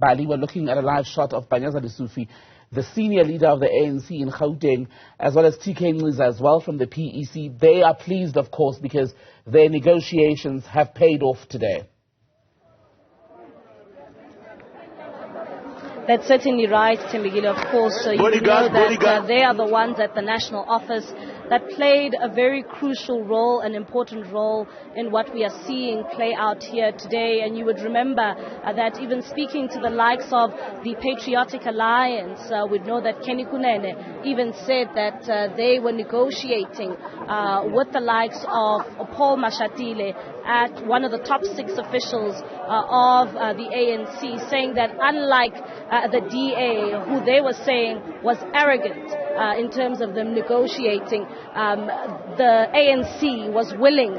Mbali, we're looking at a live shot of Banyaza Lesufi, the senior leader of the ANC in Gauteng, as well as TK Nziza as well from the PEC. They are pleased, of course, because their negotiations have paid off today. That's certainly right, Tembegile, of course. You know that they are the ones at the national office that played a very crucial role, an important role in what we are seeing play out here today. And you would remember that even speaking to the likes of the Patriotic Alliance, we'd know that Kenny Kunene even said that they were negotiating with the likes of Paul Mashatile at one of the top 6 officials of the ANC, saying that unlike the DA, who they were saying was arrogant in terms of them negotiating, the ANC was willing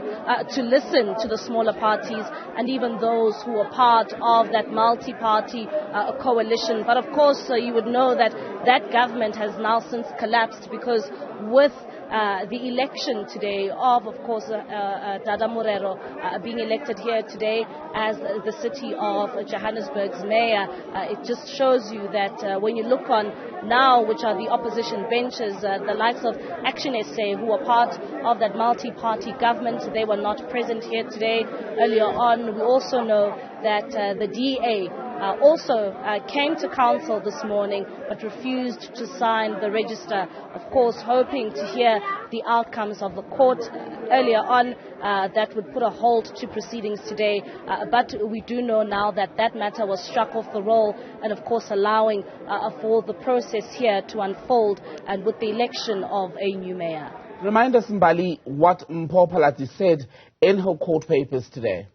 to listen to the smaller parties and even those who were part of that multi-party coalition. But of course, you would know that that government has now since collapsed because with the election today of course, Dada Morero being elected here today as the City of Johannesburg's mayor, it just shows you that when you look on now, which are the opposition benches, the likes of Action SA, who are part of that multi-party government, they were not present here today. Earlier on, we also know that the DA also came to council this morning but refused to sign the register, of course hoping to hear the outcomes of the court earlier on that would put a halt to proceedings today. But we do know now that that matter was struck off the roll and of course allowing for the process here to unfold and with the election of a new mayor. Remind us, Mbali, what Mpho Phalatse said in her court papers today.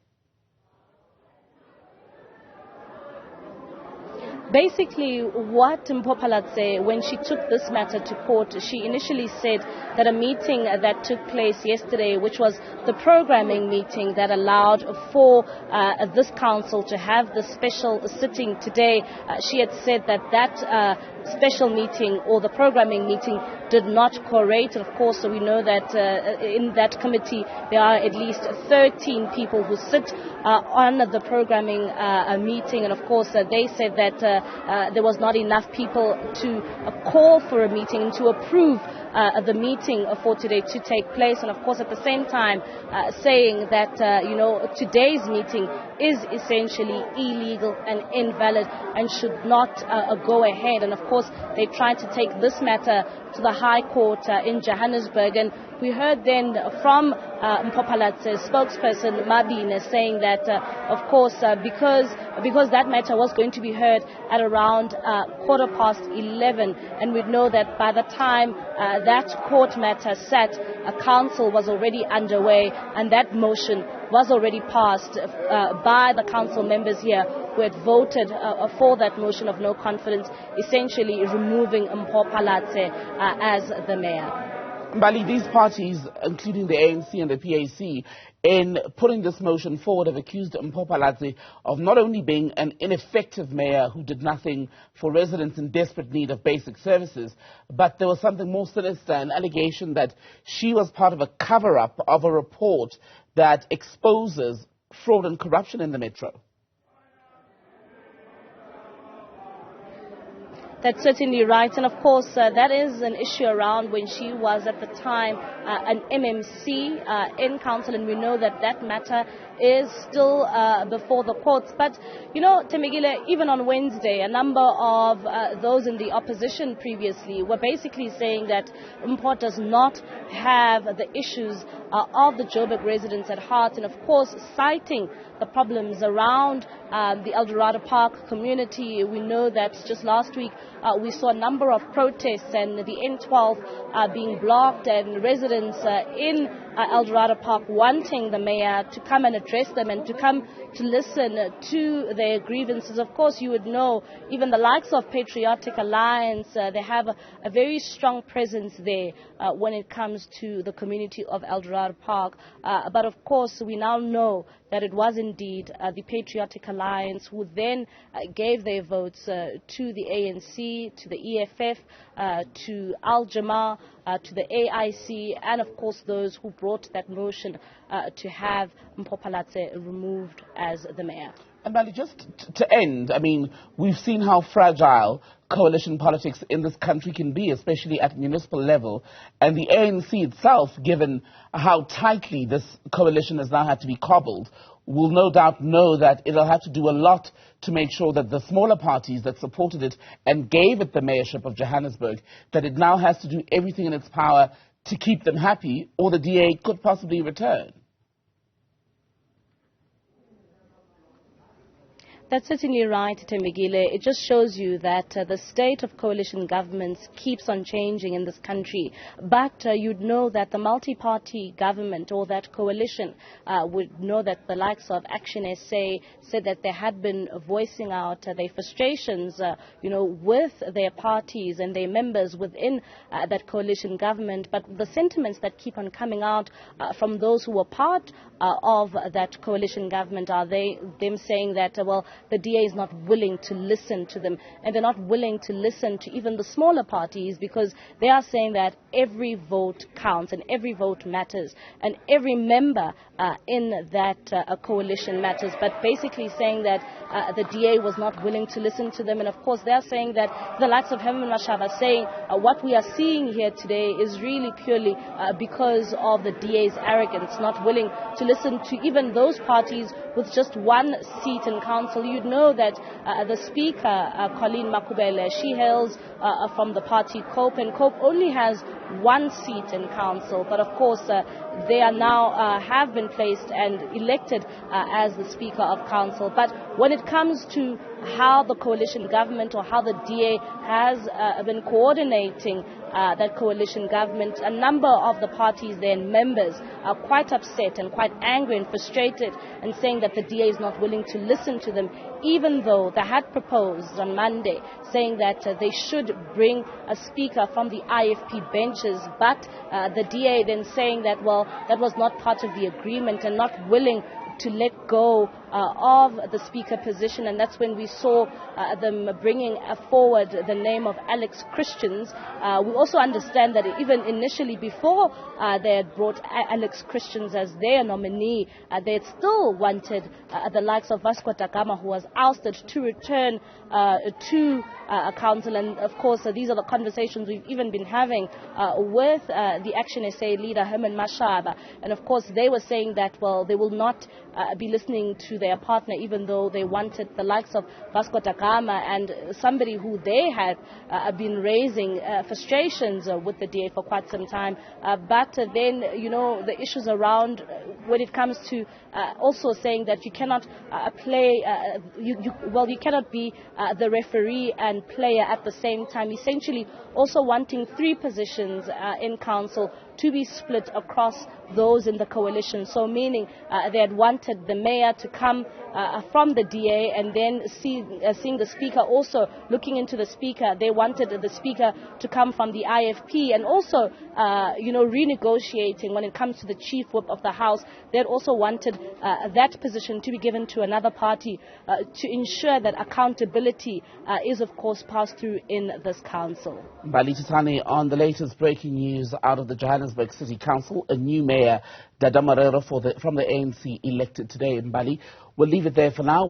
Basically, what Mpho Phalatse, when she took this matter to court, she initially said that a meeting that took place yesterday, which was the programming meeting that allowed for this council to have the special sitting today, she had said that that special meeting or the programming meeting did not correlate. Of course, so we know that in that committee there are at least 13 people who sit on the programming meeting, and of course they said that there was not enough people to call for a meeting and to approve the meeting for today to take place, and of course at the same time saying that today's meeting is essentially illegal and invalid and should not go ahead. And of course they tried to take this matter to the High Court in Johannesburg, and we heard then from Mpho Phalatse's spokesperson Mabine saying that of course because that matter was going to be heard at around 11:15, and we know that by the time that court matter sat, a council was already underway and that motion was already passed by the council members here who had voted for that motion of no confidence, essentially removing Mpho Phalatse as the mayor. Mbali, these parties, including the ANC and the PAC, in putting this motion forward, have accused Mpho Phalatse of not only being an ineffective mayor who did nothing for residents in desperate need of basic services, but there was something more sinister, an allegation that she was part of a cover-up of a report that exposes fraud and corruption in the metro. That's certainly right, and of course that is an issue around when she was at the time an MMC in council, and we know that that matter is still before the courts. But you know, Temegile, even on Wednesday, a number of those in the opposition previously were basically saying that Mpho does not have the issues of the Joburg residents at heart, and of course citing the problems around the Eldorado Park community. We know that just last week we saw a number of protests and the N12 being blocked, and residents in Eldorado Park wanting the mayor to come and address them and to come to listen to their grievances. Of course, you would know even the likes of Patriotic Alliance, they have a very strong presence there when it comes to the community of Eldorado Park. But of course, we now know that it was indeed the Patriotic Alliance who then gave their votes to the ANC, to the EFF, to Al-Jamaa, to the AIC, and of course those who brought that motion to have Mpho Phalatse removed as the mayor. Mbali, just to end, I mean, we've seen how fragile coalition politics in this country can be, especially at municipal level. And the ANC itself, given how tightly this coalition has now had to be cobbled, will no doubt know that it'll have to do a lot to make sure that the smaller parties that supported it and gave it the mayorship of Johannesburg, that it now has to do everything in its power to keep them happy, or the DA could possibly return. That's certainly right, Thembekile. It just shows you that the state of coalition governments keeps on changing in this country. But you'd know that the multi-party government or that coalition would know that the likes of Action SA said that they had been voicing out their frustrations, with their parties and their members within that coalition government. But the sentiments that keep on coming out from those who were part of that coalition government are them saying that, the DA is not willing to listen to them, and they're not willing to listen to even the smaller parties, because they are saying that every vote counts and every vote matters and every member in that coalition matters, but basically saying that the DA was not willing to listen to them. And of course they are saying that the likes of Herman Mashaba saying what we are seeing here today is really purely because of the DA's arrogance, not willing to listen to even those parties with just one seat in council. You'd know that the Speaker, Colleen Makubele, she hails from the party COPE, and COPE only has one seat in council, but of course they are now have been placed and elected as the Speaker of Council. But when it comes to how the coalition government or how the DA has been coordinating that coalition government, a number of the parties, their members, are quite upset and quite angry and frustrated and saying that the DA is not willing to listen to them, even though they had proposed on Monday saying that they should bring a speaker from the IFP benches, but the DA then saying that, that was not part of the agreement and not willing to let go of the speaker position. And that's when we saw them bringing forward the name of Alex Christians. We also understand that even initially, before they had brought Alex Christians as their nominee, they had still wanted the likes of Vasco da Gama, who was ousted, to return to council. And of course these are the conversations we've even been having with the Action SA leader Herman Mashaba, and of course they were saying that they will not be listening to their partner, even though they wanted the likes of Vasco da Gama and somebody who they had been raising frustrations with the DA for quite some time. But then, the issues around when it comes to also saying that you cannot play, you cannot be the referee and player at the same time, essentially also wanting 3 positions in council to be split across those in the coalition. So meaning they had wanted the mayor to come from the DA, and then seeing the speaker, also looking into the speaker, they wanted the speaker to come from the IFP, and also renegotiating when it comes to the chief whip of the house. They had also wanted that position to be given to another party to ensure that accountability is of course passed through in this council. Mbali, Thethani, on the latest breaking news out of the Johannesburg City Council, a new mayor, Dada Morero from the ANC, elected today in Mbali. We'll leave it there for now.